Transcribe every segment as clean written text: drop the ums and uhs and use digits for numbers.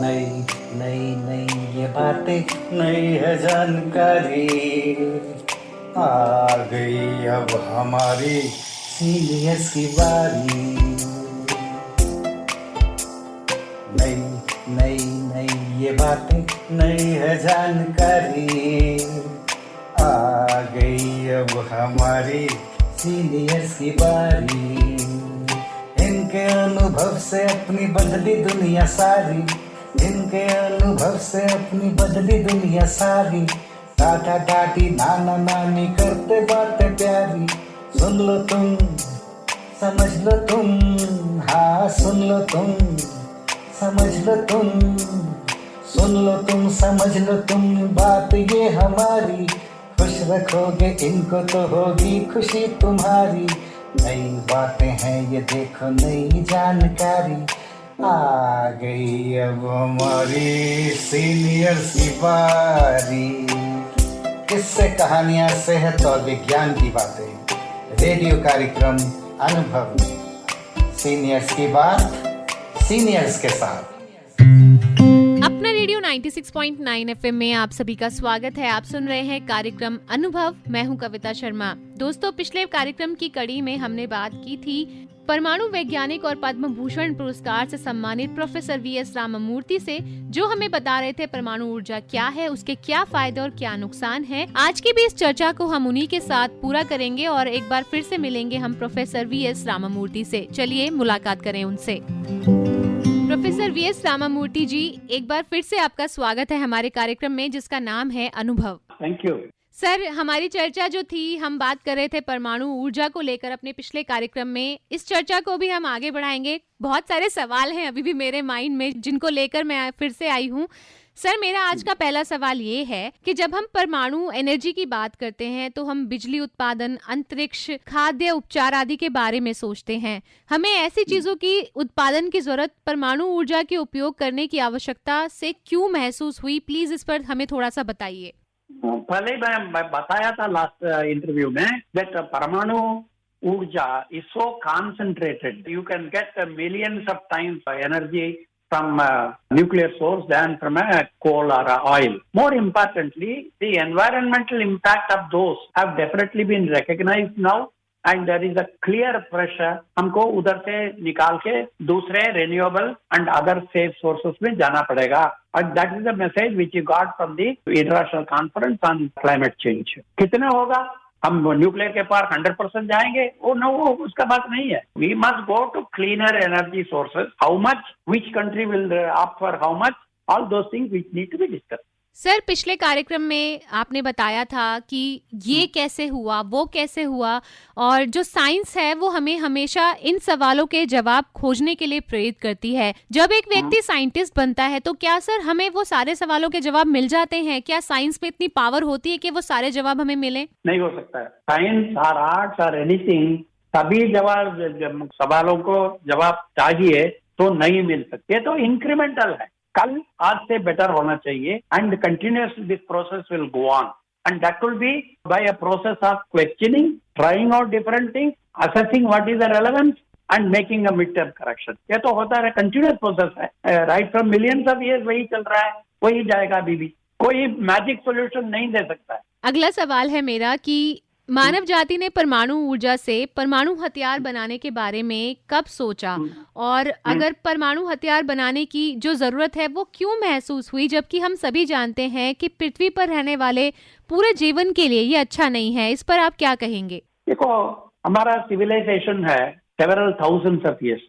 नई नई नई ये बातें नई है जानकारी। आ गई अब हमारी सीनियर्स की बारी। नई नई नई ये बातें नई है जानकारी। आ गई अब हमारी सीनियर्स की बारी। इनके अनुभव से अपनी बदली दुनिया सारी। इनके अनुभव से अपनी बदली दुनिया सारी। टाटा टाटी नाना नानी करते बातें प्यारी। सुन लो तुम, समझ लो तुम, हाँ सुन लो तुम, समझ लो तुम, सुन लो तुम, समझ लो तुम, बात ये हमारी। खुश रखोगे इनको तो होगी खुशी तुम्हारी। नई बातें हैं ये देखो नई जानकारी। आ गई अब हमारी सीनियर्स की बारी। किस्से कहानियां सेहत और विज्ञान की बातें रेडियो कार्यक्रम अनुभव में सीनियर्स की बात सीनियर्स के साथ। अपना रेडियो 96.9 एफएम में आप सभी का स्वागत है। आप सुन रहे हैं कार्यक्रम अनुभव। मैं हूं कविता शर्मा। दोस्तों, पिछले कार्यक्रम की कड़ी में हमने बात की थी परमाणु वैज्ञानिक और पद्म भूषण पुरस्कार से सम्मानित प्रोफेसर वीएस रामामूर्ति से, जो हमें बता रहे थे परमाणु ऊर्जा क्या है, उसके क्या फायदे और क्या नुकसान है। आज की भी इस चर्चा को हम उन्हीं के साथ पूरा करेंगे और एक बार फिर से मिलेंगे हम प्रोफेसर वीएस रामामूर्ति से। चलिए मुलाकात करें उनसे। प्रोफेसर वीएस रामामूर्ति जी, एक बार फिर से आपका स्वागत है हमारे कार्यक्रम में जिसका नाम है अनुभव। थैंक यू सर, हमारी चर्चा जो थी, हम बात कर रहे थे परमाणु ऊर्जा को लेकर अपने पिछले कार्यक्रम में। इस चर्चा को भी हम आगे बढ़ाएंगे। बहुत सारे सवाल हैं अभी भी मेरे माइंड में जिनको लेकर मैं फिर से आई हूँ। सर, मेरा आज का पहला सवाल ये है कि जब हम परमाणु एनर्जी की बात करते हैं तो हम बिजली उत्पादन, अंतरिक्ष, खाद्य उपचार आदि के बारे में सोचते हैं। हमें ऐसी चीजों की उत्पादन की जरूरत परमाणु ऊर्जा के उपयोग करने की आवश्यकता से क्यों महसूस हुई? प्लीज इस पर हमें थोड़ा सा बताइए। पहले मैं बताया था लास्ट इंटरव्यू में दैट परमाणु ऊर्जा is so concentrated, you can get millions of times energy from a nuclear source than from a coal or a oil. More importantly, the environmental impact of those have definitely been recognized now, and there is a clear pressure हमको उधर से निकाल के दूसरे renewable and other safe sources में जाना पड़ेगा. And that is the message which you got from the International Conference on Climate Change. कितना होगा? हम न्यूक्लियर के पार 100% जाएंगे? वो उसका बात नहीं है. We must go to cleaner energy sources. How much, which country will opt for how much, all those things which need to be discussed. Sir, पिछले कार्यक्रम में आपने बताया था कि ये कैसे हुआ, वो कैसे हुआ, और जो साइंस है वो हमें हमेशा इन सवालों के जवाब खोजने के लिए प्रेरित करती है। जब एक व्यक्ति साइंटिस्ट बनता है तो क्या सर हमें वो सारे सवालों के जवाब मिल जाते हैं? क्या साइंस में इतनी पावर होती है कि वो सारे जवाब हमें मिले? नहीं हो सकता है. साइंस और आर्ट्स और एनीथिंग, सभी जवाब सवालों को जवाब चाहिए तो नहीं मिल सकते. तो इंक्रीमेंटल है. कल आज से बेटर होना चाहिए and continuous this process will go on and that will be by a process of questioning, trying out different things, assessing what is the relevance and making a mid term correction. ये तो होता है, continuous process है. Right from millions of years वही चल रहा है, वही जाएगा. अभी भी कोई मैजिक सोल्यूशन नहीं दे सकता है. अगला सवाल है मेरा कि मानव जाति ने परमाणु ऊर्जा से परमाणु हथियार बनाने के बारे में कब सोचा, और अगर परमाणु हथियार बनाने की जो जरूरत है वो क्यों महसूस हुई, जबकि हम सभी जानते हैं कि पृथ्वी पर रहने वाले पूरे जीवन के लिए ये अच्छा नहीं है? इस पर आप क्या कहेंगे? देखो, हमारा सिविलाइजेशन है several thousands of years.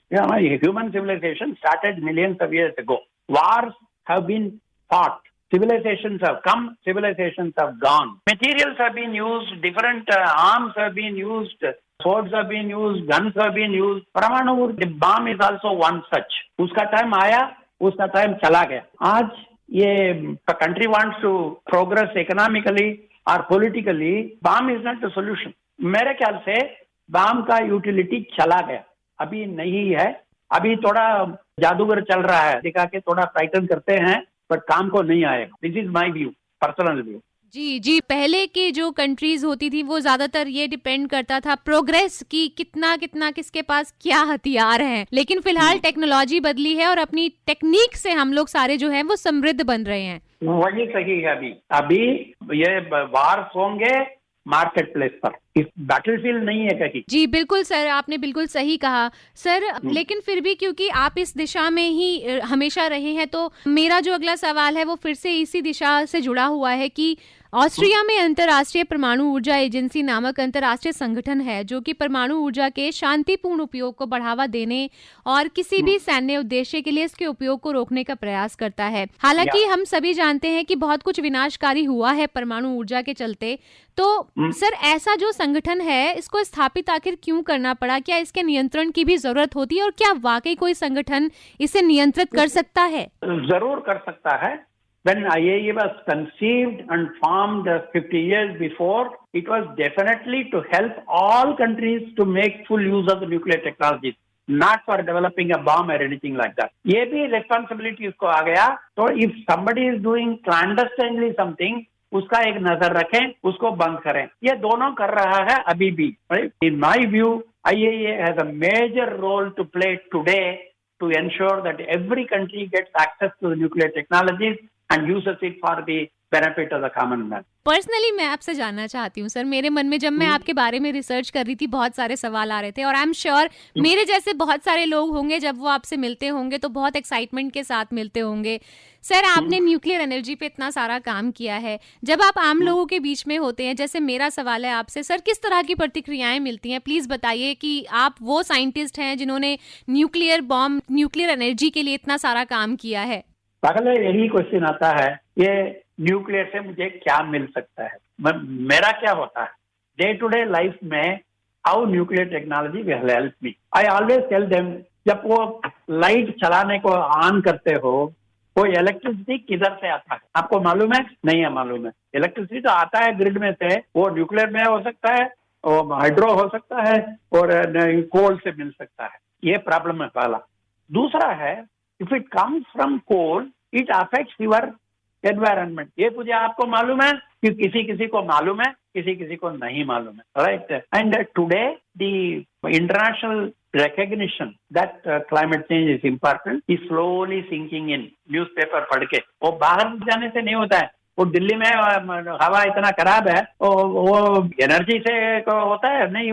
Human civilization started millions of years ago. Wars have been fought. Civilizations have come, civilizations have gone. Materials have been used, different arms have been used, swords have been used, guns have been used. Paramanu, the bomb is also one such. उसका time आया, उसका time चला गया. आज ये country wants to progress economically or politically, bomb is not the solution. मेरे ख्याल से bomb का utility चला गया, अभी नहीं है. अभी थोड़ा जादूगर चल रहा है, दिखा के थोड़ा फ्राइटन करते हैं, बट काम को नहीं आएगा. This is my view, personal view. जी जी, पहले की जो कंट्रीज होती थी वो ज्यादातर ये डिपेंड करता था प्रोग्रेस की, कितना कितना किसके पास क्या हथियार हैं, लेकिन फिलहाल टेक्नोलॉजी बदली है और अपनी टेक्निक से हम लोग सारे जो हैं वो समृद्ध बन रहे हैं। वही सही है। अभी अभी ये वार्स होंगे मार्केट प्लेस पर, इस बैटलफील्ड नहीं है कहीं। जी बिल्कुल सर, आपने बिल्कुल सही कहा सर। लेकिन फिर भी क्योंकि आप इस दिशा में ही हमेशा रहे हैं, तो मेरा जो अगला सवाल है वो फिर से इसी दिशा से जुड़ा हुआ है कि ऑस्ट्रिया में अंतर्राष्ट्रीय परमाणु ऊर्जा एजेंसी नामक अंतर्राष्ट्रीय संगठन है जो कि परमाणु ऊर्जा के शांतिपूर्ण उपयोग को बढ़ावा देने और किसी भी सैन्य उद्देश्य के लिए इसके उपयोग को रोकने का प्रयास करता है। हालांकि हम सभी जानते हैं कि बहुत कुछ विनाशकारी हुआ है परमाणु ऊर्जा के चलते, तो सर ऐसा जो संगठन है इसको स्थापित आखिर क्यों करना पड़ा? क्या इसके नियंत्रण की भी जरूरत होती है और क्या वाकई कोई संगठन इसे नियंत्रित कर सकता है? जरूर कर सकता है। When IAEA was conceived and formed 50 years before, it was definitely to help all countries to make full use of the nuclear technologies, not for developing a bomb or anything like that. ये भी responsibility उसको आ गया। तो if somebody is doing clandestinely something, उसका एक नजर रखें, उसको बंद करें। ये दोनों कर रहा है अभी भी। In my view, IAEA has a major role to play today to ensure that every country gets access to the nuclear technologies and uses it for the benefit of the common man. Personally मैं आपसे जानना चाहती हूँ sir, मेरे मन में जब मैं आपके बारे में रिसर्च कर रही थी बहुत सारे सवाल आ रहे थे और आई एम श्योर मेरे जैसे बहुत सारे लोग होंगे जब वो आपसे मिलते होंगे तो बहुत एक्साइटमेंट के साथ मिलते होंगे। सर आपने न्यूक्लियर एनर्जी पे इतना सारा काम किया है, जब आप आम लोगों के बीच में होते हैं, जैसे मेरा सवाल है आपसे सर, किस तरह की प्रतिक्रियाएं मिलती हैं? प्लीज बताइए कि आप वो साइंटिस्ट हैं जिन्होंने न्यूक्लियर बॉम्ब, न्यूक्लियर एनर्जी के लिए इतना सारा काम किया है। पहले यही क्वेश्चन आता है, ये न्यूक्लियर से मुझे क्या मिल सकता है, मेरा क्या होता है डे टू डे लाइफ में, how nuclear technology will help me. I always tell them, जब वो लाइट चलाने को ऑन करते हो, वो इलेक्ट्रिसिटी किधर से आता है आपको मालूम है? नहीं है मालूम है। इलेक्ट्रिसिटी तो आता है ग्रिड में से, वो न्यूक्लियर में हो सकता है, वो हाइड्रो हो सकता है और कोल से मिल सकता है। ये प्रॉब्लम है पहला। दूसरा है, if it comes from coal, it affects your environment. ये मुझे आपको मालूम है कि किसी किसी को मालूम है, किसी किसी को नहीं मालूम है, right? And today the international recognition that climate change is important is slowly sinking in. Newspaper पढ़ के, वो बाहर जाने से नहीं होता है। वो दिल्ली में हवा इतना खराब है, वो एनर्जी से होता है नहीं।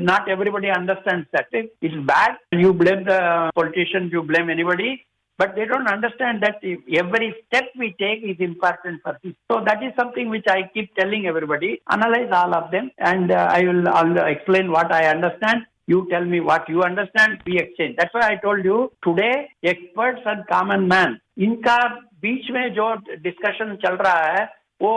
Not everybody understands that it's bad. You blame the politician, you blame anybody, but they don't understand that every step we take is important for this. So that is something which I keep telling everybody. Analyze all of them, and I'll explain what I understand. You tell me what you understand. We exchange. That's why I told you today, experts and common man, इनका बीच में जो discussion चल रहा है वो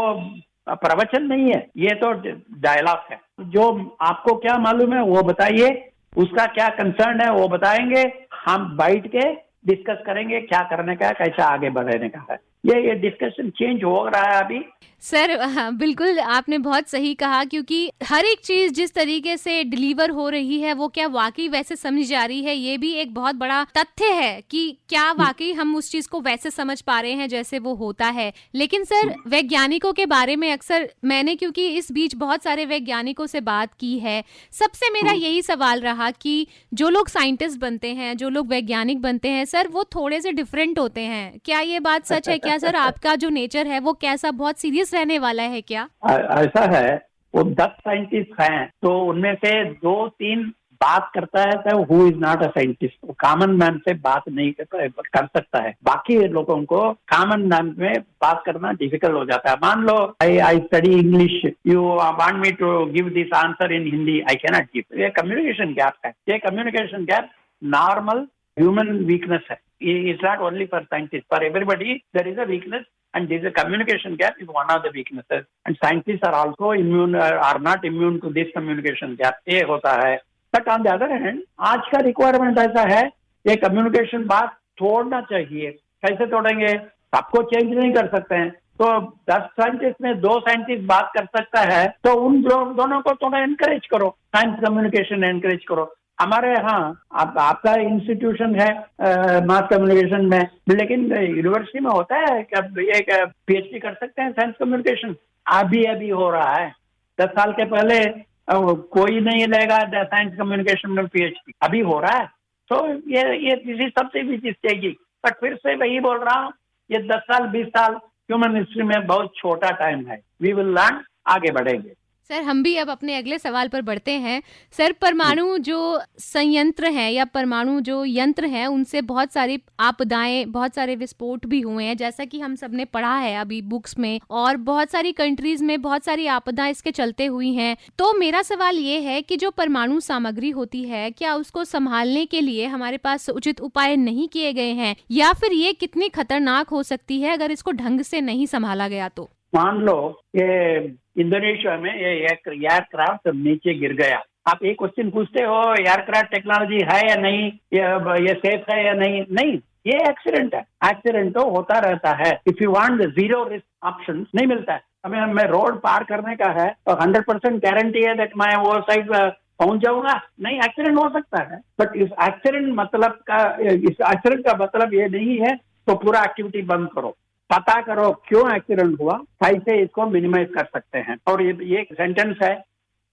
प्रवचन नहीं है, ये तो डायलॉग है। जो आपको क्या मालूम है वो बताइए, उसका क्या कंसर्न है वो बताएंगे, हम बैठ के डिस्कस करेंगे क्या करने का है, कैसे आगे बढ़ने का है। ये डिस्कशन चेंज हो रहा है अभी। सर हाँ, बिल्कुल आपने बहुत सही कहा, क्योंकि हर एक चीज जिस तरीके से डिलीवर हो रही है वो क्या वाकई वैसे समझ जा रही है, ये भी एक बहुत बड़ा तथ्य है कि क्या वाकई हम उस चीज को वैसे समझ पा रहे हैं जैसे वो होता है। लेकिन सर वैज्ञानिकों के बारे में अक्सर मैंने, क्योंकि इस बीच बहुत सारे वैज्ञानिकों से बात की है, सबसे मेरा यही सवाल रहा कि जो लोग साइंटिस्ट बनते हैं, जो लोग वैज्ञानिक बनते हैं सर, वो थोड़े से डिफरेंट होते हैं। क्या ये बात सच है? क्या सर आपका जो नेचर है वो कैसा, बहुत सीरियस रहने वाला है क्या? ऐसा है, वो 10 साइंटिस्ट हैं तो उनमें से 2-3 बात करता है तो who is not a scientist, वो कॉमन मैन से बात नहीं कर सकता है। बाकी लोगों को कॉमन मैन में बात करना डिफिकल्ट हो जाता है। मान लो I study English, you want me to give this answer in Hindi, I can not give. ये कम्युनिकेशन गैप है। ये communication gap normal human weakness है। It's not only for scientists, for everybody there is a weakness, and there is a communication gap is one of the weaknesses, and scientists are also are not immune to this communication gap. ये होता है। But on the other hand, आज का requirement ऐसा है, ये communication बात तोड़ना चाहिए। कैसे तोड़ेंगे? सबको चेंज नहीं कर सकते हैं, तो 10 साइंटिस्ट में 2 साइंटिस्ट बात कर सकता है, तो उन दोनों को थोड़ा एनकरेज करो, साइंस कम्युनिकेशन एनकरेज करो। हमारे यहाँ आपका इंस्टीट्यूशन है मास कम्युनिकेशन में, लेकिन यूनिवर्सिटी में होता है कि आप एक PhD कर सकते हैं साइंस कम्युनिकेशन। अभी हो रहा है। 10 साल के पहले कोई नहीं लेगा साइंस कम्युनिकेशन में PhD, अभी हो रहा है। तो ये किसी सबसे भी चीज चाहिए। बट फिर से वही बोल रहा हूँ, ये 10 साल 20 साल ह्यूमन हिस्ट्री में बहुत छोटा टाइम है। वी विल लर्न, आगे बढ़ेंगे। सर, हम भी अब अपने अगले सवाल पर बढ़ते हैं। सर, परमाणु जो संयंत्र हैं या परमाणु जो यंत्र हैं, उनसे बहुत सारी आपदाएं, बहुत सारे विस्फोट भी हुए हैं, जैसा कि हम सबने पढ़ा है अभी बुक्स में, और बहुत सारी कंट्रीज में बहुत सारी आपदाएं इसके चलते हुई हैं। तो मेरा सवाल ये है कि जो परमाणु सामग्री होती है, क्या उसको संभालने के लिए हमारे पास उचित उपाय नहीं किए गए हैं, या फिर ये कितनी खतरनाक हो सकती है अगर इसको ढंग से नहीं संभाला गया तो? मान लो ये इंडोनेशिया में ये एक एयरक्राफ्ट नीचे गिर गया। आप एक क्वेश्चन पूछते हो एयरक्राफ्ट टेक्नोलॉजी है या नहीं, ये सेफ है या नहीं? नहीं, ये एक्सीडेंट है। एक्सीडेंट तो होता रहता है। If you want the zero risk option नहीं मिलता है। हमें रोड पार करने का है तो 100% गारंटी है दैट मैं वो साइड पहुंच जाऊंगा? नहीं, एक्सीडेंट हो सकता है। बट इस एक्सीडेंट का मतलब ये नहीं है तो पूरा एक्टिविटी बंद करो। पता करो क्यों एक्सीडेंट हुआ, कैसे इसको मिनिमाइज कर सकते हैं। और ये एक सेंटेंस है,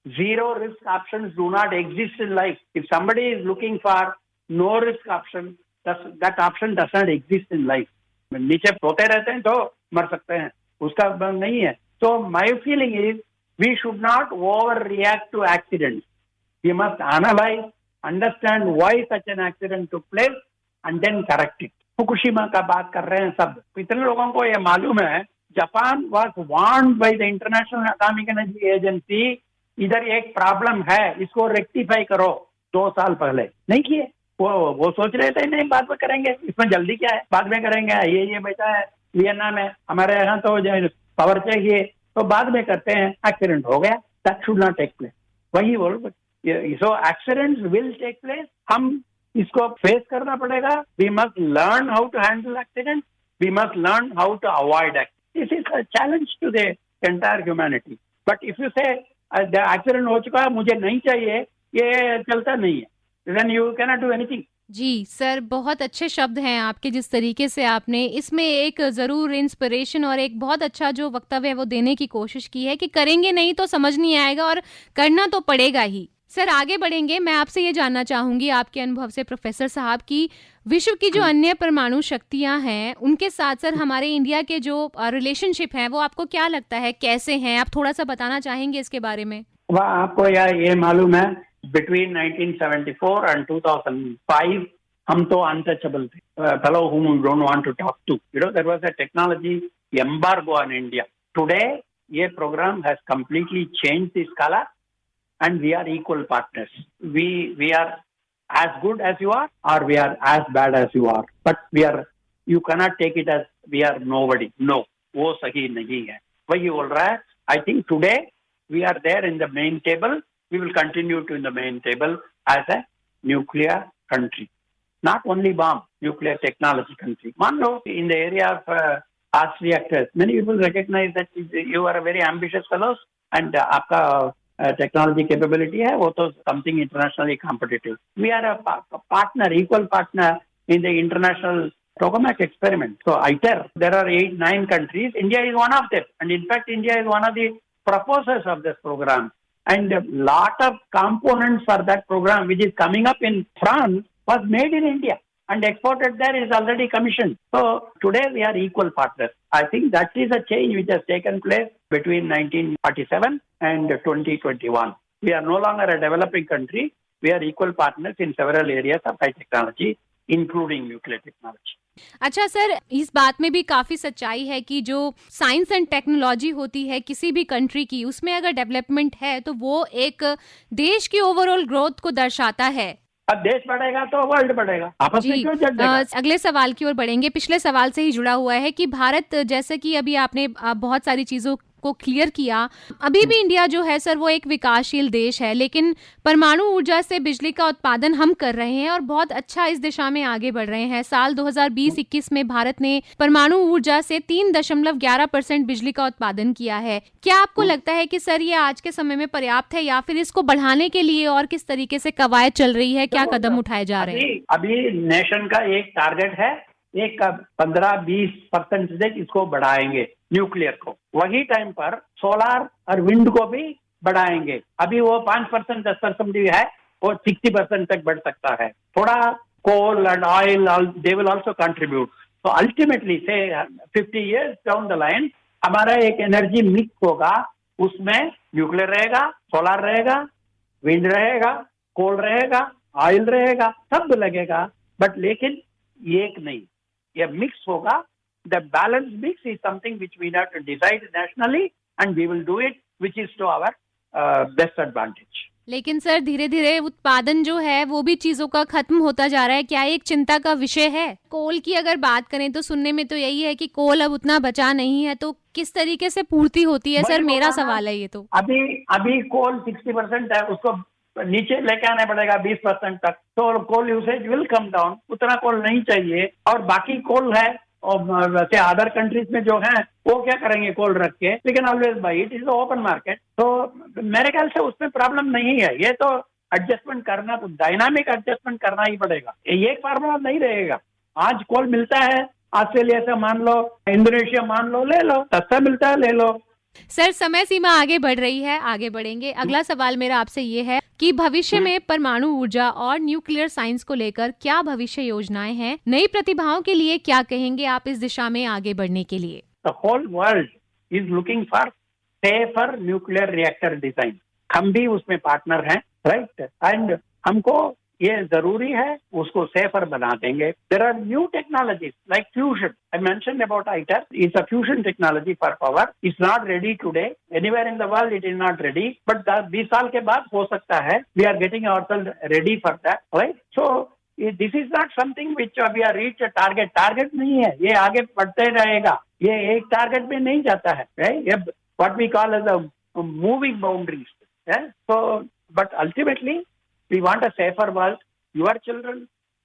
zero risk options do not exist in life. If somebody is looking for no risk option, that option does not exist in life. नीचे सोते रहते हैं तो मर सकते हैं, उसका नहीं है। तो my feeling is we should not over react to accident. We must analyse, understand why such an accident took place and then correct it. Fukushima का बात कर रहे हैं सब, इतने लोगों को ये मालूम है, Japan was warned by the international atomic energy agency, इधर एक प्रॉब्लम है, इसको रेक्टिफाई करो। 2 साल पहले नहीं किए। वो सोच रहे थे नहीं बाद में करेंगे, इसमें जल्दी क्या है, बाद में करेंगे। ये बैठा है वियना में, हमारे यहाँ तो पावर चाहिए तो बाद में करते हैं। एक्सीडेंट हो गया, that should not take place. वही बोल, so accidents will take place. हम इसको फेस करना पड़ेगा। We must learn how to handle accident, we must learn how to avoid accident. This is a challenge to the entire humanity. But if you say accident हो चुका है, मुझे नहीं चाहिए, ये चलता नहीं है, then you can not do anything. जी सर, बहुत अच्छे शब्द हैं आपके। जिस तरीके से आपने इसमें एक जरूर इंस्पिरेशन और एक बहुत अच्छा जो वक्तव्य है वो देने की कोशिश की है कि करेंगे नहीं तो समझ नहीं आएगा और करना तो पड़ेगा ही। सर, आगे बढ़ेंगे। मैं आपसे ये जानना चाहूंगी आपके अनुभव से प्रोफेसर साहब की विश्व की जो अन्य परमाणु शक्तियां हैं उनके साथ सर हमारे इंडिया के जो रिलेशनशिप हैं वो आपको क्या लगता है, कैसे हैं? आप थोड़ा सा बताना चाहेंगे इसके बारे में? वह आपको ये मालूम है, बिटवीन 1974 and 2005 हम तो अनटचेबल थे, fellow whom we don't want to talk to. There was a technology embargo on India. Today, ये program has completely changed the scala and we are equal partners. We are as good as you are or we are as bad as you are. But you cannot take it as we are nobody. No, वो सही नहीं है। वही बोल रहा है। I think today we are there in the main table. We will continue to in the main table as a nuclear country. Not only bomb, nuclear technology country. मान लो in the area of fast reactors, many people recognize that you are a very ambitious fellows and आपका technology capability है, वो तो something internationally competitive. We are a partner, equal partner in the international tokamak experiment. So ITER, there are 8-9 countries. India is one of them. And in fact, India is one of the proposers of this program. And a lot of components for that program, which is coming up in France, was made in India and exported there, is already commissioned. So today we are equal partners. I think that is a change which has taken place between 1947 and 2021. We are no longer a developing country. We are equal partners in several areas of high technology, including nuclear technology. अच्छा sir, इस बात में भी काफी सच्चाई है कि जो साइंस एंड टेक्नोलॉजी होती है किसी भी कंट्री की, उसमें अगर डेवलपमेंट है तो वो एक देश की ओवरऑल ग्रोथ को दर्शाता है। अब देश बढ़ेगा तो वर्ल्ड बढ़ेगा, आपस में क्यों जड़ जाएगा? अगले सवाल की ओर बढ़ेंगे। पिछले सवाल से ही जुड़ा हुआ है कि भारत, जैसे कि अभी आपने बहुत सारी चीजों को क्लियर किया। अभी भी इंडिया जो है सर वो एक विकासशील देश है, लेकिन परमाणु ऊर्जा से बिजली का उत्पादन हम कर रहे हैं और बहुत अच्छा इस दिशा में आगे बढ़ रहे हैं। साल 2020-21 में भारत ने परमाणु ऊर्जा से 3.11% बिजली का उत्पादन किया है। क्या आपको लगता है कि सर ये आज के समय में पर्याप्त है या फिर इसको बढ़ाने के लिए और किस तरीके से कवायद चल रही है, क्या कदम उठाए जा रहे हैं? अभी नेशन का एक टारगेट है, एक 15-20% से इसको बढ़ाएंगे न्यूक्लियर को। वही टाइम पर सोलार और विंड को भी बढ़ाएंगे। अभी वो 5% 10% भी है, वो 60% तक बढ़ सकता है। थोड़ा coal and oil they will also contribute. तो अल्टीमेटली से 50 years डाउन द लाइन हमारा एक एनर्जी मिक्स होगा, उसमें न्यूक्लियर रहेगा, सोलार रहेगा, विंड रहेगा, कोल रहेगा, ऑयल रहेगा, सब लगेगा, बट लेकिन एक नहीं, ये मिक्स होगा। The balance mix is something which we have to decide nationally and we will do it which is to our best advantage. लेकिन सर धीरे धीरे उत्पादन जो है वो भी चीजों का खत्म होता जा रहा है, क्या एक चिंता का विषय है? कोल की अगर बात करें तो सुनने में तो यही है कि कोल अब उतना बचा नहीं है, तो किस तरीके से पूर्ति होती है सर, मेरा सवाल है ये। तो अभी कोल 60% है, उसको नीचे लेके आना पड़ेगा 20% तक, तो कोल यूसेज विल कम डाउन। उतना कोल नहीं चाहिए। और बाकी कोल है और वैसे अदर कंट्रीज में जो है वो क्या करेंगे कोल रख के, लेकिन always by it is open market. तो मेरे ख्याल से उसमें प्रॉब्लम नहीं है। ये तो एडजस्टमेंट करना, तो डायनामिक एडजस्टमेंट करना ही पड़ेगा। ये फार्मूला नहीं रहेगा। आज कोल मिलता है ऑस्ट्रेलिया से, मान लो इंडोनेशिया मान लो, ले लो, सस्ता मिलता है, ले लो। सर समय सीमा आगे बढ़ रही है, आगे बढ़ेंगे। अगला सवाल मेरा आपसे ये है कि भविष्य में परमाणु ऊर्जा और न्यूक्लियर साइंस को लेकर क्या भविष्य योजनाएं हैं? नई प्रतिभाओं के लिए क्या कहेंगे आप इस दिशा में आगे बढ़ने के लिए? The whole world is looking for safer nuclear reactor design. हम भी उसमें पार्टनर हैं, राइट? एंड हमको ये जरूरी है, उसको सेफर बना देंगे। There are new technologies like fusion. I mentioned about ITER, it's a fusion technology for power. It's not ready today, anywhere in the world it is not ready, but 20 साल के बाद हो सकता है। We are getting ourselves ready for that, right? So this is not something which we are reach a target नहीं है, ये आगे बढ़ते रहेगा। ये एक टारगेट में नहीं जाता है, right? ये what we call as a moving boundaries, so but ultimately we want a safer world. Your children,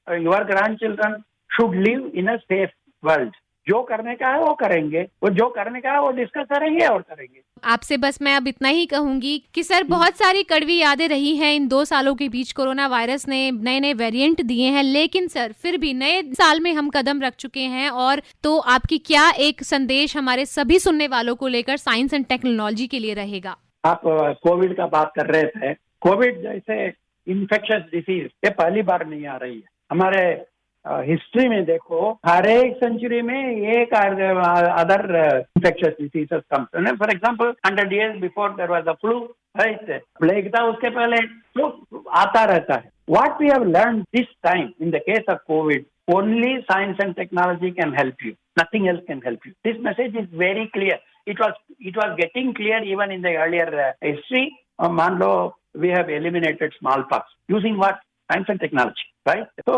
your grandchildren should live in a safe world. जो करने का है वो करेंगे, वो जो करने का है वो डिस्कस करेंगे और करेंगे। आपसे बस मैं अब इतना ही कहूंगी कि सर बहुत सारी कड़वी यादें रही हैं इन 2 सालों के बीच। कोरोना वायरस ने नए नए वेरिएंट दिए हैं, लेकिन सर फिर भी नए साल में हम कदम रख चुके हैं। और तो आपकी क्या एक संदेश हमारे सभी सुनने वालों को लेकर साइंस एंड टेक्नोलॉजी के लिए रहेगा? आप कोविड का बात कर रहे थे। कोविड जैसे इन्फेक्शियस डिसीज ये पहली बार नहीं आ रही है। हमारे हिस्ट्री में देखो, हर एक सेंचुरी में एक other infectious diseases come. For example 100 years before there was a flu, right? Plague था, उसके पहले फ्लू आता रहता है। What we have learn this time in the case of covid, only science and technology can help you, nothing else can help you. This message is very clear. It was getting clear even in the earlier history. मान लो we have eliminated smallpox using what? Science and technology, right? So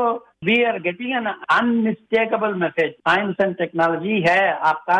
we are getting an unmistakable message. Science and technology है आपका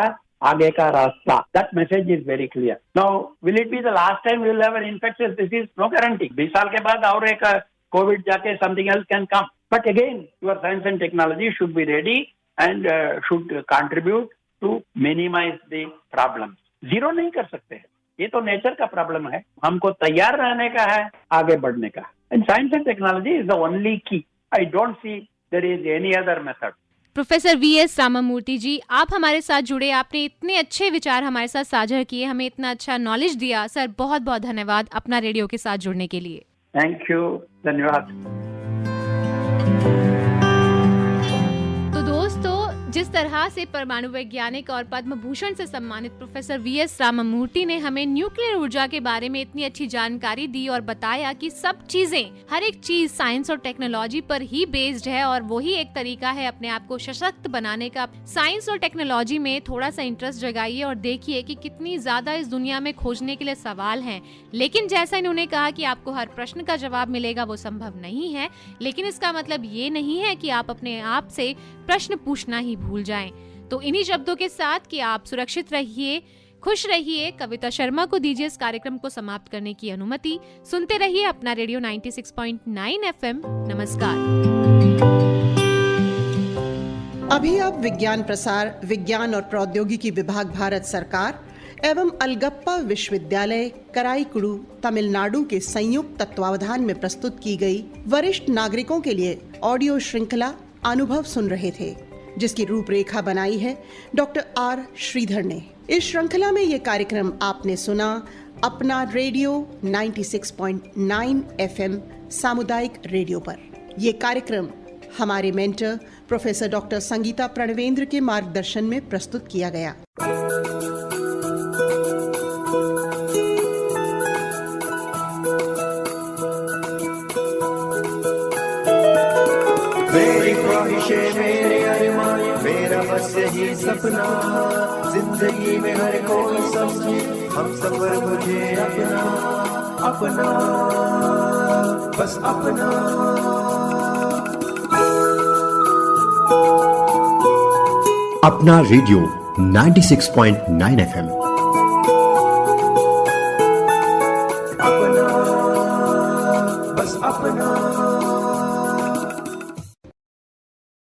आगे का रास्ता. That message is very clear. Now, will it be the last time we will have an infectious disease? No guarantee. 20 साल के बाद और एक COVID जाके something else can come. But again, your science and technology should be ready and should contribute to minimize the problem. Zero नहीं कर सकते हैं, ये तो नेचर का प्रॉब्लम है। हमको तैयार रहने का है, आगे बढ़ने का। And science and technology is the only key. I don't see there is any other method. Professor VS Ramamurthy ji, आप हमारे साथ जुड़े, आपने इतने अच्छे विचार हमारे साथ साझा किए, हमें इतना अच्छा नॉलेज दिया। सर बहुत बहुत धन्यवाद अपना रेडियो के साथ जुड़ने के लिए। थैंक यू, धन्यवाद। जिस तरह से परमाणु वैज्ञानिक और पद्म भूषण से सम्मानित प्रोफेसर VS रामामूर्ति ने हमें न्यूक्लियर ऊर्जा के बारे में इतनी अच्छी जानकारी दी और बताया कि सब चीजें, हर एक चीज साइंस और टेक्नोलॉजी पर ही बेस्ड है और वही एक तरीका है अपने आप को सशक्त बनाने का। साइंस और टेक्नोलॉजी में थोड़ा सा इंटरेस्ट जगाइए और देखिए कि कितनी ज्यादा इस दुनिया में खोजने के लिए सवाल हैं। लेकिन जैसा इन्होंने कहा कि आपको हर प्रश्न का जवाब मिलेगा, वो संभव नहीं है। लेकिन इसका मतलब ये नहीं है कि आप अपने आप से प्रश्न पूछना ही भूल जाएं। तो इन्हीं शब्दों के साथ कि आप सुरक्षित रहिए, खुश रहिए। कविता शर्मा को दीजिए इस कार्यक्रम को समाप्त करने की अनुमति। सुनते रहिए अपना रेडियो 96.9 FM। नमस्कार। अभी आप विज्ञान प्रसार, विज्ञान और प्रौद्योगिकी विभाग, भारत सरकार एवं अलगप्पा विश्वविद्यालय कराईकुड़ू, तमिलनाडु के संयुक्त तत्वावधान में प्रस्तुत की गई वरिष्ठ नागरिकों के लिए ऑडियो श्रृंखला अनुभव सुन रहे थे, जिसकी रूपरेखा बनाई है डॉक्टर आर श्रीधर ने। इस श्रृंखला में ये कार्यक्रम आपने सुना अपना रेडियो 96.9 FM सामुदायिक रेडियो पर। ये कार्यक्रम हमारे mentor professor doctor Sangeeta Pranvendra के मार्गदर्शन में प्रस्तुत किया गया। मेरी ख्वाहिशें, मेरे अरमान, मेरा बस यही सपना, जिंदगी में हर कोई समझे हम सफर मुझे अपना, अपना, बस अपना। अपना रेडियो 96.9 FM। अपना